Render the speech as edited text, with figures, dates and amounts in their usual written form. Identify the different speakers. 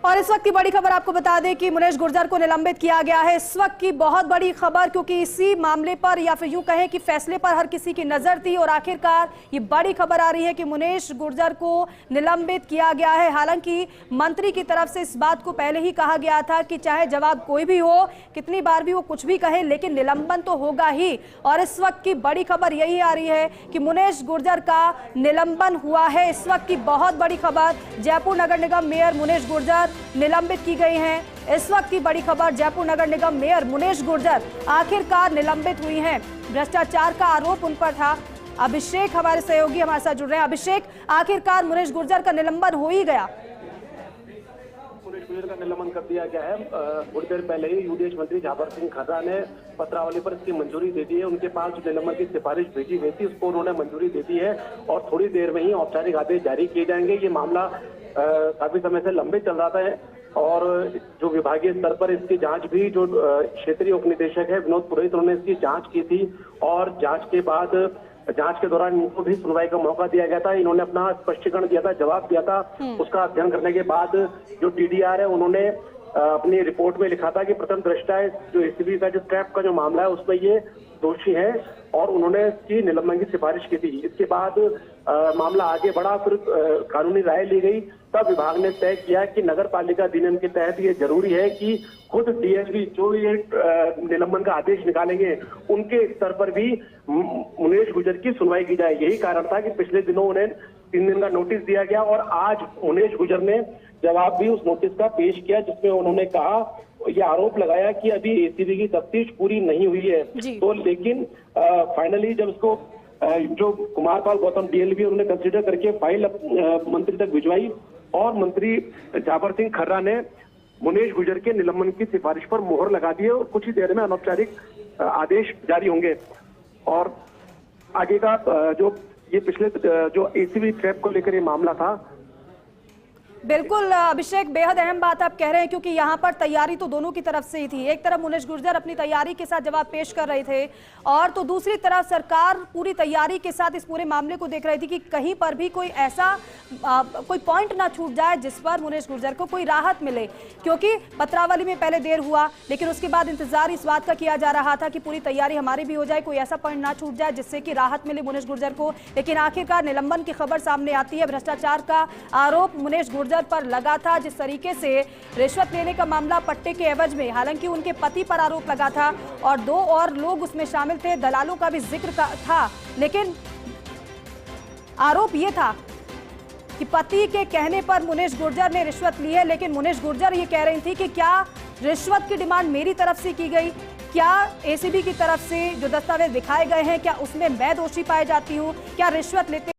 Speaker 1: और इस वक्त की बड़ी खबर आपको बता दें कि मुनेश गुर्जर को निलंबित किया गया है। इस वक्त की बहुत बड़ी खबर, क्योंकि इसी मामले पर या फिर यूं कहें कि फैसले पर हर किसी की नजर थी और आखिरकार ये बड़ी खबर आ रही है कि मुनेश गुर्जर को निलंबित किया गया है। हालांकि मंत्री की तरफ से इस बात को पहले ही कहा गया था कि चाहे जवाब कोई भी हो, कितनी बार भी वो कुछ भी कहे, लेकिन निलंबन तो होगा ही। और इस वक्त की बड़ी खबर यही आ रही है कि मुनेश गुर्जर का निलंबन हुआ है। इस वक्त की बहुत बड़ी खबर, जयपुर नगर निगम मेयर मुनेश गुर्जर निलंबित की गई हैं। इस वक्त की बड़ी खबर, जयपुर नगर निगम मेयर मुनेश गुर्जर आखिरकार निलंबित हुई हैं। भ्रष्टाचार का आरोप उन पर था। अभिषेक हमारे सहयोगी हमारे साथ जुड़ रहे हैं। अभिषेक, आखिरकार मुनेश गुर्जर का निलंबन हो ही गया।
Speaker 2: मुनेश गुर्जर का निलंबन कर दिया गया है। थोड़ी देर पहले ही यूडीएच मंत्री झाबर सिंह खर्रा ने पत्रावली पर इसकी मंजूरी दे दी है। उनके पास जो निलंबन की सिफारिश भेजी गई थी उसको उन्होंने मंजूरी दे दी है और थोड़ी देर में ही औपचारिक आदेश जारी किए जाएंगे। ये मामला काफी समय से लंबे चल रहा था और जो विभागीय स्तर पर इसकी जांच भी, जो क्षेत्रीय उप निदेशक है विनोद पुरोहित, उन्होंने इसकी जांच की थी और जांच के दौरान इनको भी सुनवाई का मौका दिया गया था। इन्होंने अपना स्पष्टीकरण दिया था, जवाब दिया था। उसका अध्ययन करने के बाद जो टीडीआर है उन्होंने अपनी रिपोर्ट में लिखा था कि प्रथम दृष्टया जो एसीबी का जो ट्रैप का जो मामला है उसमें ये दोषी है और उन्होंने इसकी निलंबन की सिफारिश की थी। इसके बाद मामला आगे बढ़ा, फिर कानूनी राय ली गई। तब विभाग ने तय किया कि नगर पालिका अधिनियम के तहत ये जरूरी है कि खुद डीएसपी जो ये निलंबन का आदेश निकालेंगे उनके स्तर पर भी मुनेश गुर्जर की सुनवाई की जाए। यही कारण था कि पिछले दिनों उन्हें 3 दिन का नोटिस दिया गया और आज मुनेश गुर्जर ने जवाब भी उस नोटिस का पेश किया, जिसमें उन्होंने कहा, यह आरोप लगाया कि अभी एसीबी की तफ्तीश पूरी नहीं हुई है। तो लेकिन फाइनली जब उसको जो कुमारपाल गौतम डीएलपी उन्होंने कंसीडर करके फाइल मंत्री तक भिजवाई और मंत्री झाबर सिंह खर्रा ने मुनेश गुर्जर के निलंबन की सिफारिश पर मोहर लगा दी है और कुछ ही देर में अनौपचारिक आदेश जारी होंगे। और आगे का जो ये पिछले जो एसीबी ट्रैप को लेकर ये मामला था।
Speaker 1: बिल्कुल अभिषेक, बेहद अहम बात आप कह रहे हैं, क्योंकि यहाँ पर तैयारी तो दोनों की तरफ से ही थी। एक तरफ मुनेश गुर्जर अपनी तैयारी के साथ जवाब पेश कर रहे थे और तो दूसरी तरफ सरकार पूरी तैयारी के साथ इस पूरे मामले को देख रही थी कि कहीं पर भी कोई ऐसा कोई पॉइंट ना छूट जाए जिस पर मुनेश गुर्जर को कोई राहत मिले। क्योंकि पत्रावली में पहले देर हुआ, लेकिन उसके बाद इंतजार इस बात का किया जा रहा था कि पूरी तैयारी हमारी भी हो जाए, कोई ऐसा पॉइंट ना छूट जाए जिससे कि राहत मिले मुनेश गुर्जर को। लेकिन आखिरकार निलंबन की खबर सामने आती है। भ्रष्टाचार का आरोप मुनेश गुर्जर पर लगा था। जिस तरीके से रिश्वत लेने का मामला पट्टे के एवज में, हालांकि उनके पति पर आरोप लगा था और 2 और लोग उसमें शामिल थे, दलालों का भी जिक्र था, लेकिन आरोप यह था कि पति के कहने पर मुनेश गुर्जर ने रिश्वत ली है। लेकिन मुनेश गुर्जर ये कह रही थी कि क्या रिश्वत की डिमांड मेरी तरफ से की गई, क्या एसीबी की तरफ से जो दस्तावेज दिखाए गए हैं क्या उसमें मैं दोषी पाई जाती हूँ, क्या रिश्वत लेते